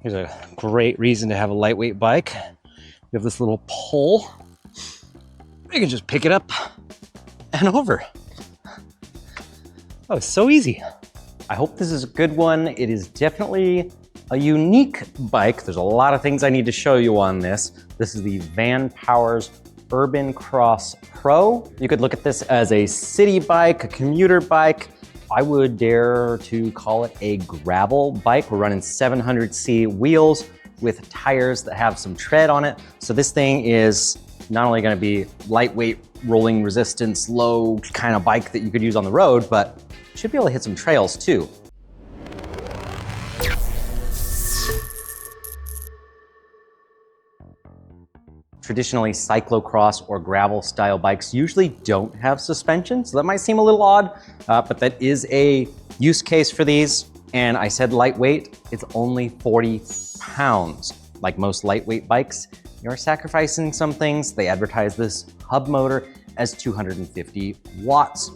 Here's a great reason to have a lightweight bike. You have this little pole. You can just pick it up and over. Oh, it's so easy. I hope this is a good one. It is definitely a unique bike. There's a lot of things I need to show you on this. This is the Vanpowers Urban Cross Pro. You could look at this as a city bike, a commuter bike. I would dare to call it a gravel bike. We're running 700C wheels with tires that have some tread on it. So this thing is not only gonna be lightweight, rolling resistance, low kind of bike that you could use on the road, but should be able to hit some trails too. Traditionally, cyclocross or gravel style bikes usually don't have suspension, so that might seem a little odd, but that is a use case for these. And I said lightweight, it's only 40 pounds. Like most lightweight bikes, you're sacrificing some things. They advertise this hub motor as 250 watts.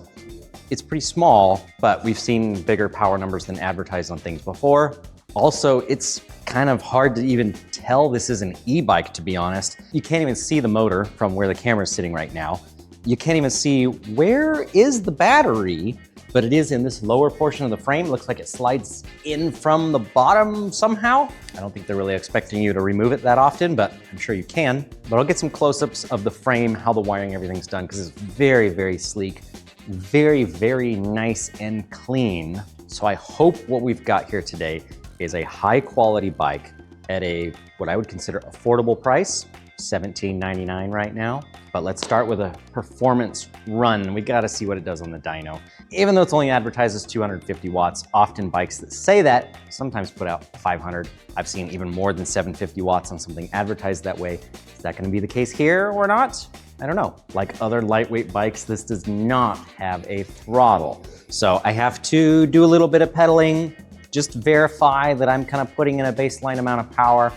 It's pretty small, but we've seen bigger power numbers than advertised on things before. Also, it's kind of hard to even tell this is an e-bike, to be honest. You can't even see the motor from where the camera is sitting right now. You can't even see where is the battery, but it is in this lower portion of the frame. It looks like it slides in from the bottom somehow. I don't think they're really expecting you to remove it that often, but I'm sure you can. But I'll get some close-ups of the frame, how the wiring, everything's done, because it's very, very sleek, very, very nice and clean. So I hope what we've got here today is a high quality bike at a, what I would consider affordable price, $17.99 right now. But let's start with a performance run. We gotta see what it does on the dyno. Even though it's only advertised as 250 watts, often bikes that say that sometimes put out 500. I've seen even more than 750 watts on something advertised that way. Is that gonna be the case here or not? I don't know. Like other lightweight bikes, this does not have a throttle. So I have to do a little bit of pedaling, just verify that I'm kind of putting in a baseline amount of power,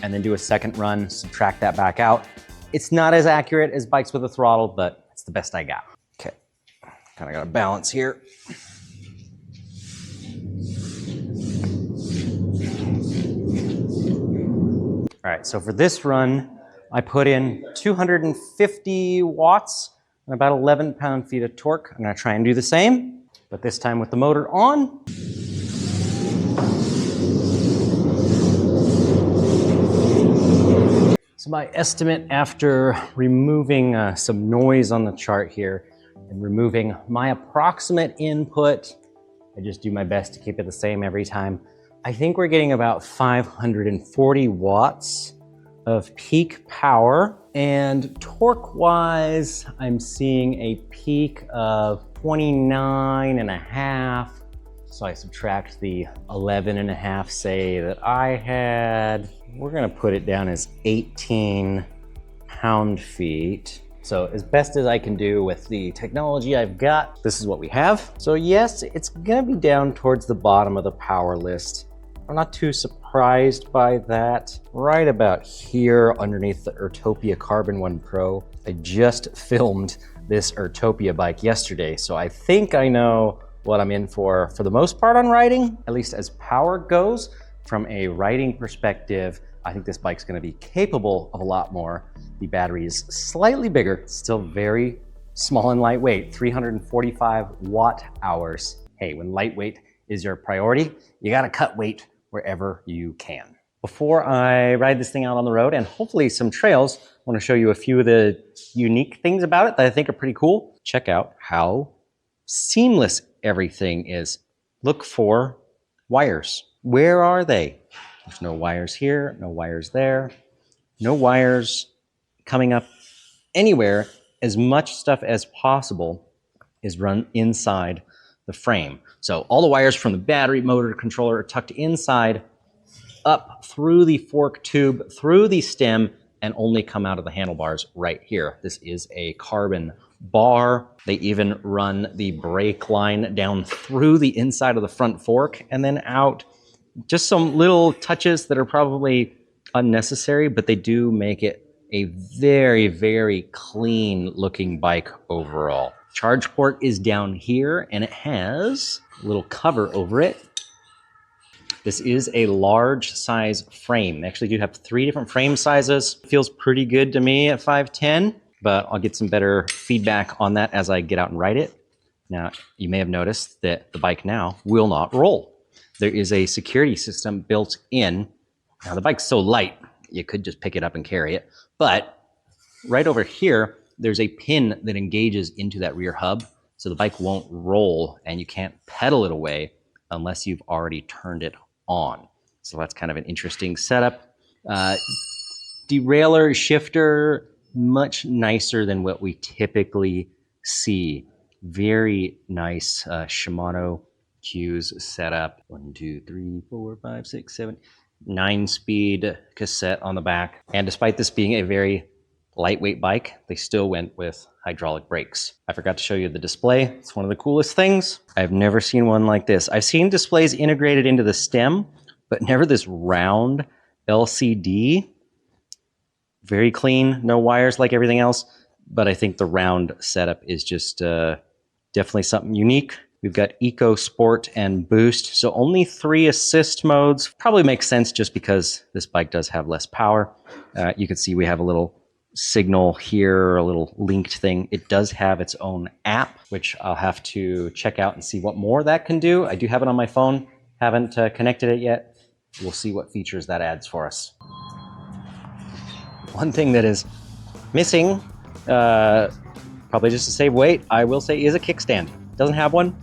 and then do a second run, subtract that back out. It's not as accurate as bikes with a throttle, but it's the best I got. Okay, kind of got a balance here. All right, so for this run, I put in 250 watts and about 11 pound-feet of torque. I'm gonna try and do the same, but this time with the motor on. So my estimate after removing some noise on the chart here and removing my approximate input, I just do my best to keep it the same every time. I think we're getting about 540 watts of peak power, and torque-wise, I'm seeing a peak of 29 and a half. So I subtract the 11 and a half, say, that I had. We're gonna put it down as 18 pound-feet. So as best as I can do with the technology I've got, this is what we have. So yes, it's gonna be down towards the bottom of the power list. I'm not too surprised by that. Right about here underneath the Urtopia Carbon 1 Pro. I just filmed this Urtopia bike yesterday, so I think I know what I'm in for the most part on riding, at least as power goes. From a riding perspective, I think this bike's gonna be capable of a lot more. The battery is slightly bigger, still very small and lightweight, 345 watt hours. Hey, when lightweight is your priority, you gotta cut weight wherever you can. Before I ride this thing out on the road and hopefully some trails, I wanna show you a few of the unique things about it that I think are pretty cool. Check out how seamless everything is. Look for wires. Where are they? There's no wires here, no wires there, no wires coming up anywhere. As much stuff as possible is run inside the frame. So all the wires from the battery, motor, controller are tucked inside, up through the fork tube, through the stem, and only come out of the handlebars right here. This is a carbon bar. They even run the brake line down through the inside of the front fork and then out. Just some little touches that are probably unnecessary, but they do make it a very, very clean looking bike overall. Charge port is down here and it has a little cover over it. This is a large size frame. They actually do have 3 different frame sizes. Feels pretty good to me at 5'10", but I'll get some better feedback on that as I get out and ride it. Now, you may have noticed that the bike now will not roll. There is a security system built in. Now, the bike's so light, you could just pick it up and carry it. But right over here, there's a pin that engages into that rear hub, so the bike won't roll and you can't pedal it away unless you've already turned it on. So that's kind of an interesting setup. Derailleur shifter, much nicer than what we typically see. Very nice Shimano cues setup. 1, 2, 3, 4, 5, 6, 7, 9-speed cassette on the back. And despite this being a very lightweight bike, they still went with hydraulic brakes. I forgot to show you the display. It's one of the coolest things. I've never seen one like this. I've seen displays integrated into the stem, but never this round LCD. Very clean, no wires like everything else, but I think the round setup is just definitely something unique. We've got Eco, Sport, and Boost, so only 3 assist modes. Probably makes sense just because this bike does have less power. You can see we have a little signal here, a little linked thing. It does have its own app, which I'll have to check out and see what more that can do. I do have it on my phone, haven't connected it yet. We'll see what features that adds for us. One thing that is missing, probably just to save weight, I will say, is a kickstand. Doesn't have one.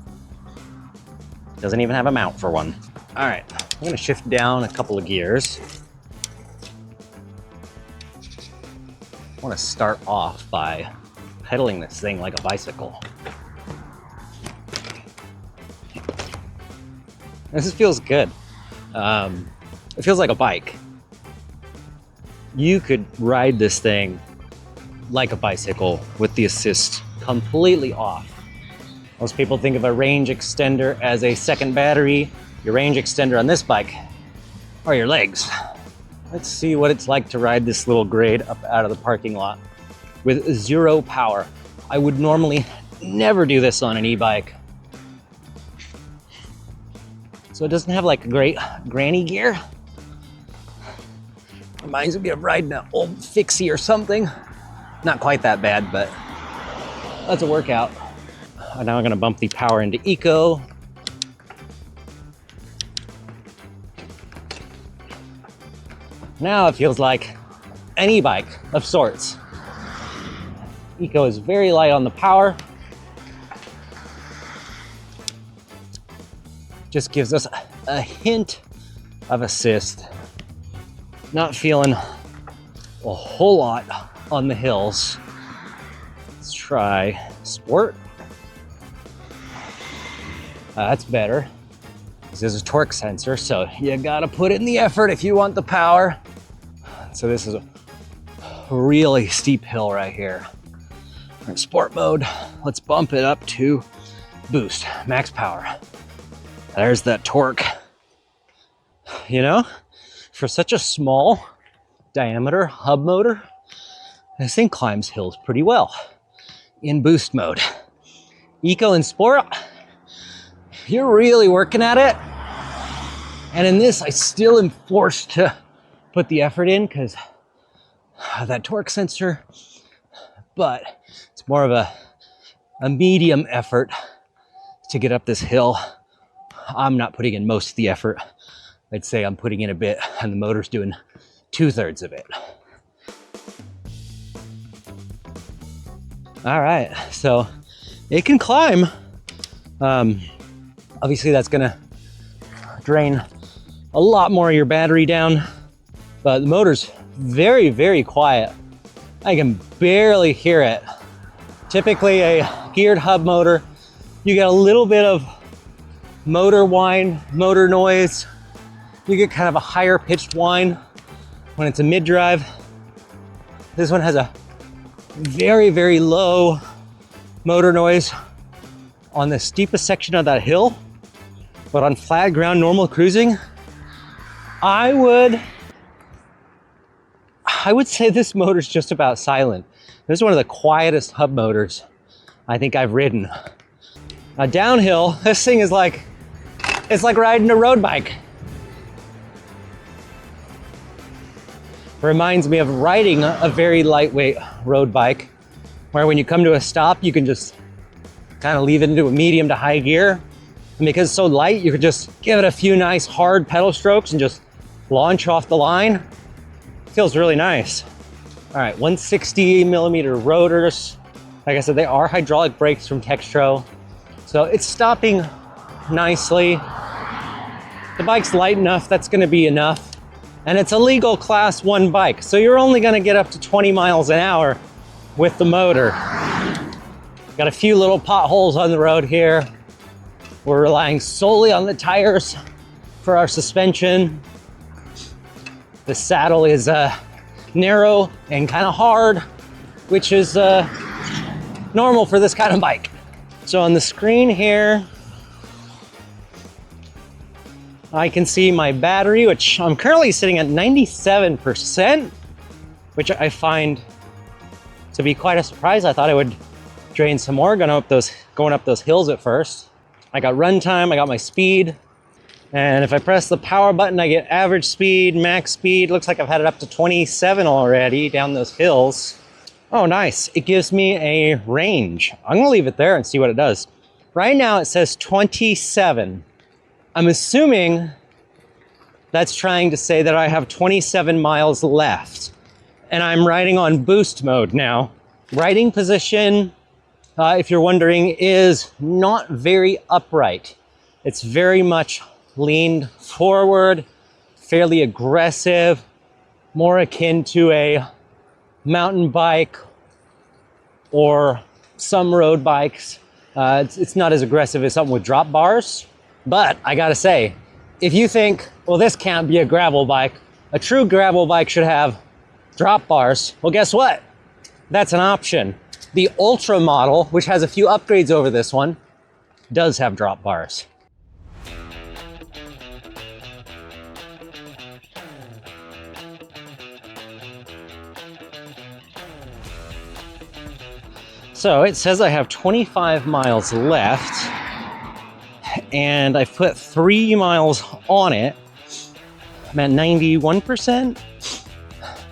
Doesn't even have a mount for one. All right, I'm gonna shift down a couple of gears. I wanna start off by pedaling this thing like a bicycle. This feels good. It feels like a bike. You could ride this thing like a bicycle with the assist completely off. Most people think of a range extender as a second battery. Your range extender on this bike are your legs. Let's see what it's like to ride this little grade up out of the parking lot with 0 power. I would normally never do this on an e-bike. So it doesn't have like a great granny gear. Reminds me of riding an old fixie or something. Not quite that bad, but that's a workout. Now I'm gonna bump the power into Eco. Now it feels like an e-bike of sorts. Eco is very light on the power. Just gives us a hint of assist. Not feeling a whole lot on the hills. Let's try Sport. That's better. This is a torque sensor, so you gotta put in the effort if you want the power. So this is a really steep hill right here. We're in Sport mode. Let's bump it up to Boost, max power. There's that torque. You know, for such a small diameter hub motor, this thing climbs hills pretty well in boost mode. Eco and Sport, you're really working at it. And in this, I still am forced to put the effort in because of that torque sensor, but it's more of a medium effort to get up this hill. I'm not putting in most of the effort. I'd say I'm putting in a bit and the motor's doing 2/3 of it. All right, so it can climb. Obviously that's gonna drain a lot more of your battery down, but the motor's very, very quiet. I can barely hear it. Typically a geared hub motor, you get a little bit of motor whine, motor noise. You get kind of a higher pitched whine when it's a mid-drive. This one has a very, very low motor noise on the steepest section of that hill, but on flat ground, normal cruising, I would say this motor's just about silent. This is one of the quietest hub motors I think I've ridden. Now downhill, this thing is like, it's like riding a road bike. Reminds me of riding a very lightweight road bike, where when you come to a stop, you can just kind of leave it into a medium to high gear. And because it's so light, you could just give it a few nice hard pedal strokes and just launch off the line. Feels really nice. All right, 160 millimeter rotors. Like I said, they are hydraulic brakes from Textro. So it's stopping nicely. The bike's light enough, that's gonna be enough. And it's a legal class 1 bike. So you're only gonna get up to 20 miles an hour with the motor. Got a few little potholes on the road here. We're relying solely on the tires for our suspension. The saddle is narrow and kind of hard, which is normal for this kind of bike. So on the screen here, I can see my battery, which I'm currently sitting at 97%, which I find to be quite a surprise. I thought I would drain some more going up those hills at first. I got run time, I got my speed, and if I press the power button, I get average speed, max speed. Looks like I've had it up to 27 already down those hills. Oh, nice. It gives me a range. I'm gonna leave it there and see what it does. Right now it says 27. I'm assuming that's trying to say that I have 27 miles left, and I'm riding on boost mode now. Riding position, if you're wondering, is not very upright. It's very much leaned forward, fairly aggressive, more akin to a mountain bike or some road bikes. It's not as aggressive as something with drop bars. But I gotta say, if you think, well, this can't be a gravel bike, a true gravel bike should have drop bars. Well, guess what? That's an option. The Ultra model, which has a few upgrades over this one, does have drop bars. So it says I have 25 miles left, and I've put 3 miles on it. I'm at 91%.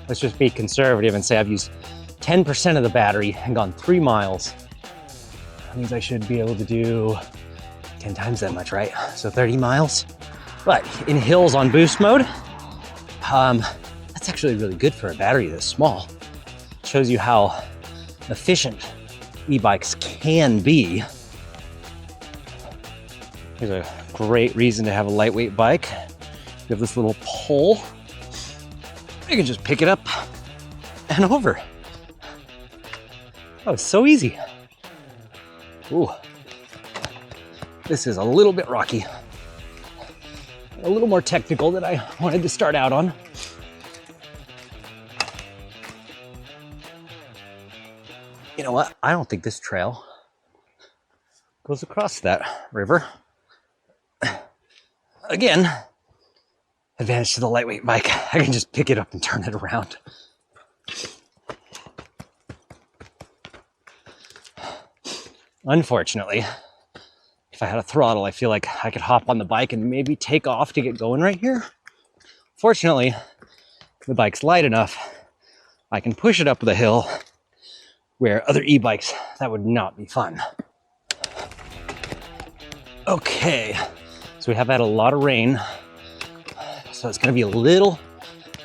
Let's just be conservative and say I've used 10% of the battery and gone 3 miles. That means I should be able to do 10 times that much, right? So 30 miles. But in hills on boost mode, that's actually really good for a battery this small. Shows you how efficient e-bikes can be. Here's a great reason to have a lightweight bike. You have this little pole. You can just pick it up and over. Oh, it's so easy. Ooh. This is a little bit rocky. A little more technical than I wanted to start out on. You know what? I don't think this trail goes across that river. Again, advantage to the lightweight bike. I can just pick it up and turn it around. Unfortunately, if I had a throttle, I feel like I could hop on the bike and maybe take off to get going right here. Fortunately, the bike's light enough, I can push it up the hill, where other e-bikes, that would not be fun. Okay, so we have had a lot of rain, so it's gonna be a little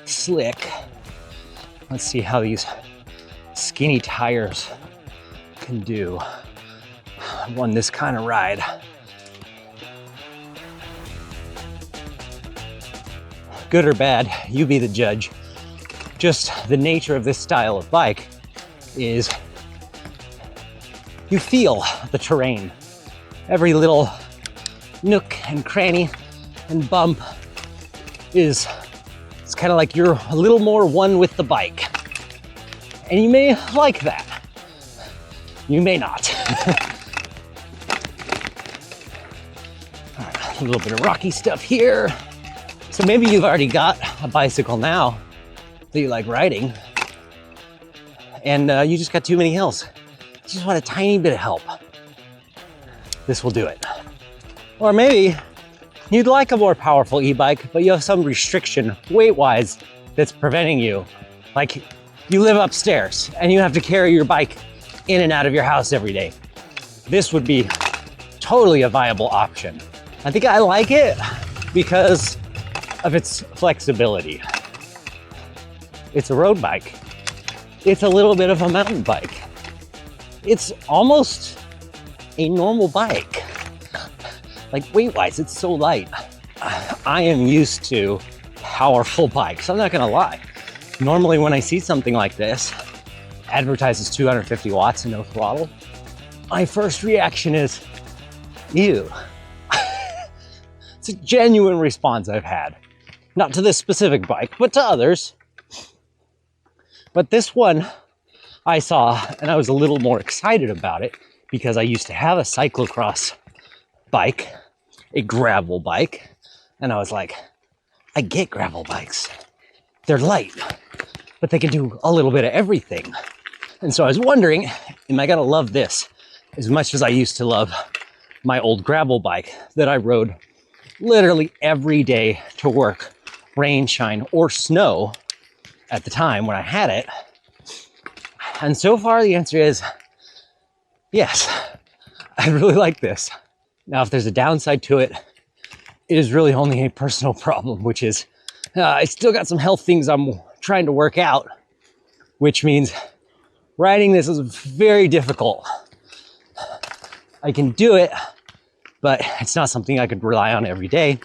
slick. Let's see how these skinny tires can do on this kind of ride. Good or bad, you be the judge. Just the nature of this style of bike is you feel the terrain. Every little nook and cranny and bump it's kind of like you're a little more one with the bike. And you may like that. You may not. All right, a little bit of rocky stuff here. So maybe you've already got a bicycle now that you like riding, and you just got too many hills. You just want a tiny bit of help. This will do it. Or maybe you'd like a more powerful e-bike, but you have some restriction weight-wise that's preventing you. Like, you live upstairs and you have to carry your bike in and out of your house every day. This would be totally a viable option. I think I like it because of its flexibility. It's a road bike. It's a little bit of a mountain bike. It's almost a normal bike. Like, weight-wise, it's so light. I am used to powerful bikes, I'm not gonna lie. Normally when I see something like this, advertises 250 watts and no throttle, my first reaction is, ew. It's a genuine response I've had. Not to this specific bike, but to others. But this one I saw and I was a little more excited about it because I used to have a cyclocross bike, a gravel bike, and I was like, I get gravel bikes. They're light, but they can do a little bit of everything. And so I was wondering, am I gonna love this as much as I used to love my old gravel bike that I rode literally every day to work, rain, shine, or snow at the time when I had it? And so far the answer is yes, I really like this. Now, if there's a downside to it, it is really only a personal problem, which is I still got some health things I'm trying to work out, which means riding this is very difficult. I can do it, but it's not something I could rely on every day.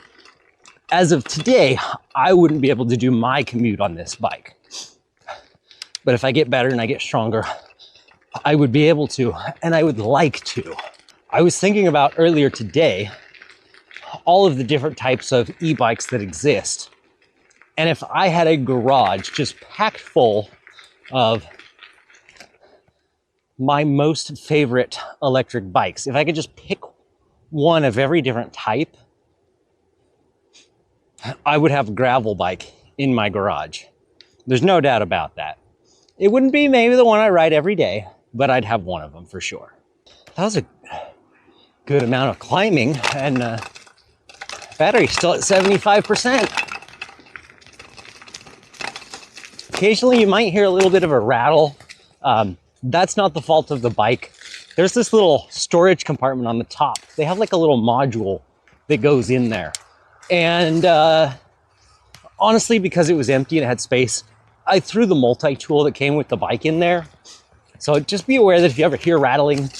As of today, I wouldn't be able to do my commute on this bike. But if I get better and I get stronger, I would be able to, and I would like to. I was thinking about earlier today, all of the different types of e-bikes that exist. And if I had a garage just packed full of my most favorite electric bikes, if I could just pick one of every different type, I would have a gravel bike in my garage. There's no doubt about that. It wouldn't be maybe the one I ride every day, but I'd have one of them for sure. That was a good amount of climbing, and battery's still at 75%. Occasionally you might hear a little bit of a rattle. That's not the fault of the bike. There's this little storage compartment on the top. They have like a little module that goes in there. And honestly, because it was empty and it had space, I threw the multi-tool that came with the bike in there. So just be aware that if you ever hear rattling,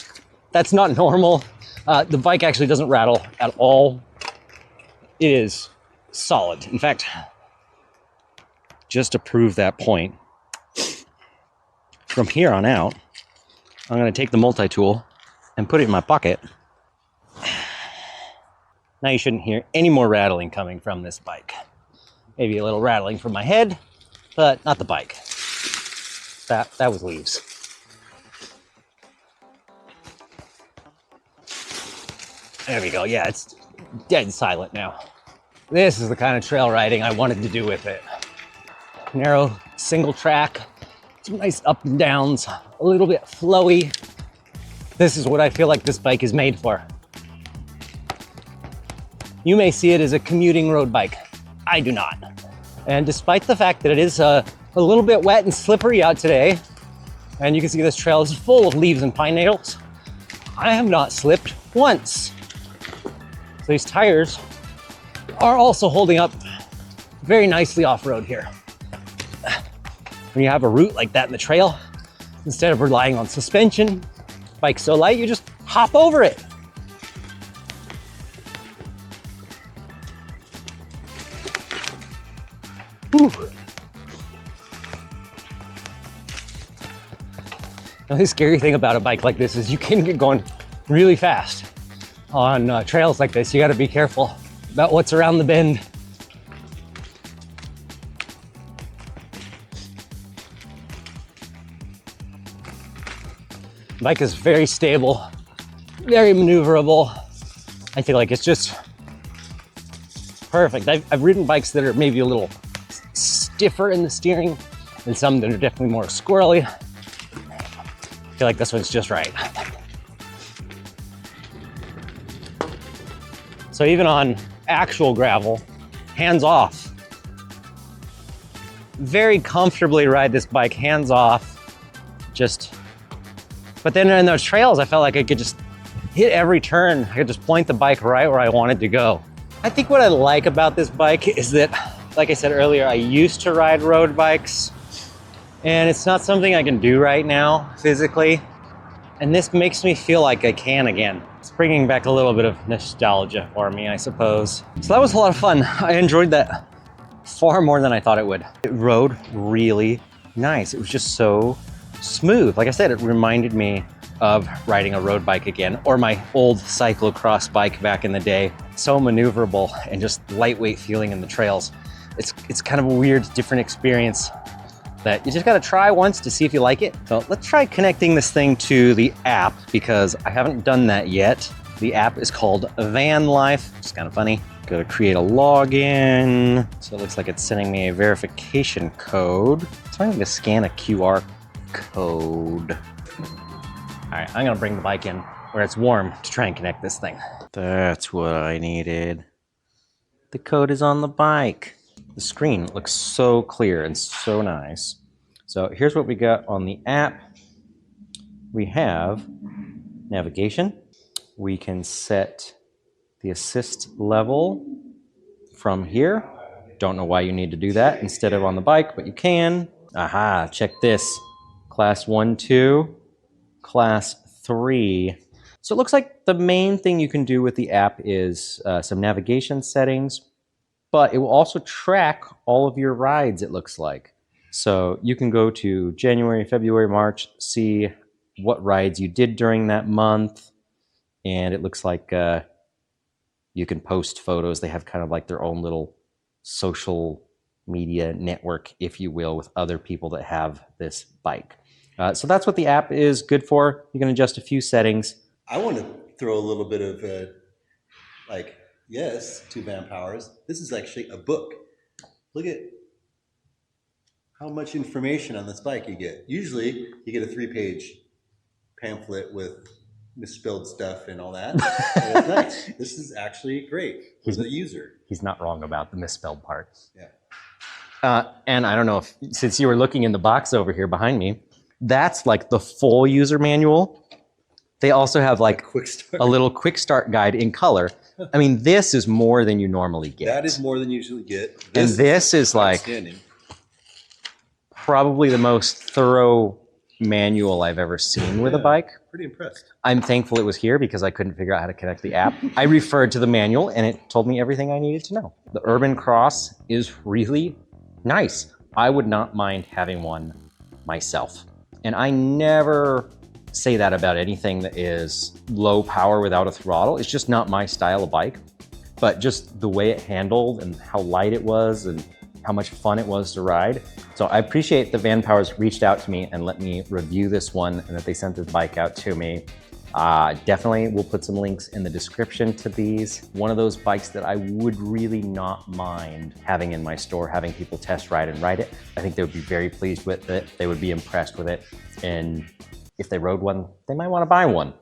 that's not normal. The bike actually doesn't rattle at all. It is solid. In fact, just to prove that point, from here on out, I'm going to take the multi-tool and put it in my pocket. Now you shouldn't hear any more rattling coming from this bike. Maybe a little rattling from my head, but not the bike. That was leaves. There we go. Yeah, it's dead silent now. This is the kind of trail riding I wanted to do with it. Narrow, single track, some nice up and downs, a little bit flowy. This is what I feel like this bike is made for. You may see it as a commuting road bike. I do not. And despite the fact that it is a little bit wet and slippery out today, and you can see this trail is full of leaves and pine needles, I have not slipped once. So these tires are also holding up very nicely off-road here. When you have a route like that in the trail, instead of relying on suspension, bike's so light, you just hop over it. Whew. Now, the scary thing about a bike like this is you can get going really fast. On trails like this, you got to be careful about what's around the bend. The bike is very stable, very maneuverable. I feel like it's just perfect. I've ridden bikes that are maybe a little stiffer in the steering and some that are definitely more squirrely. I feel like this one's just right. So even on actual gravel, hands off, very comfortably ride this bike hands off. But then in those trails, I felt like I could just hit every turn. I could just point the bike right where I wanted to go. I think what I like about this bike is that, like I said earlier, I used to ride road bikes, and it's not something I can do right now physically. And this makes me feel like I can again. It's bringing back a little bit of nostalgia for me, I suppose. So that was a lot of fun. I enjoyed that far more than I thought it would. It rode really nice. It was just so smooth. Like I said, it reminded me of riding a road bike again, or my old cyclocross bike back in the day. So maneuverable and just lightweight feeling in the trails. It's kind of a weird, different experience that you just gotta try once to see if you like it. So let's try connecting this thing to the app, because I haven't done that yet. The app is called Van Life. It's kind of funny. Go to create a login. So it looks like it's sending me a verification code. So I'm gonna scan a QR code. All right, I'm gonna bring the bike in where it's warm to try and connect this thing. That's what I needed. The code is on the bike. The screen looks so clear and so nice. So here's what we got on the app. We have navigation. We can set the assist level from here. Don't know why you need to do that instead of on the bike, but you can. Aha, check this. Class 1, 2, Class 3. So it looks like the main thing you can do with the app is some navigation settings, but it will also track all of your rides, it looks like. So you can go to January, February, March, see what rides you did during that month. And it looks like you can post photos. They have kind of like their own little social media network, if you will, with other people that have this bike. So that's what the app is good for. You can adjust a few settings. I want to throw a little bit of yes to Vanpowers. This is actually a book. Look at how much information on this bike you get. Usually you get a 3-page pamphlet with misspelled stuff and all that. And it's nice. This is actually great for the user. He's not wrong about the misspelled part. Yeah. And I don't know if, since you were looking in the box over here behind me, that's like the full user manual. They also have like a little quick start guide in color. I mean, this is more than you normally get. That is more than you usually get. This is like probably the most thorough manual I've ever seen with a bike. Pretty impressed. I'm thankful it was here because I couldn't figure out how to connect the app. I referred to the manual and it told me everything I needed to know. The Urban Cross is really nice. I would not mind having one myself. And I never say that about anything that is low power without a throttle. It's just not my style of bike. But just the way it handled and how light it was and how much fun it was to ride. So I appreciate that Vanpowers reached out to me and let me review this one and that they sent this bike out to me. Definitely we'll put some links in the description to these. One of those bikes that I would really not mind having in my store, having people test ride and ride it. I think they would be very pleased with it. They would be impressed with it. And if they rode one, they might want to buy one.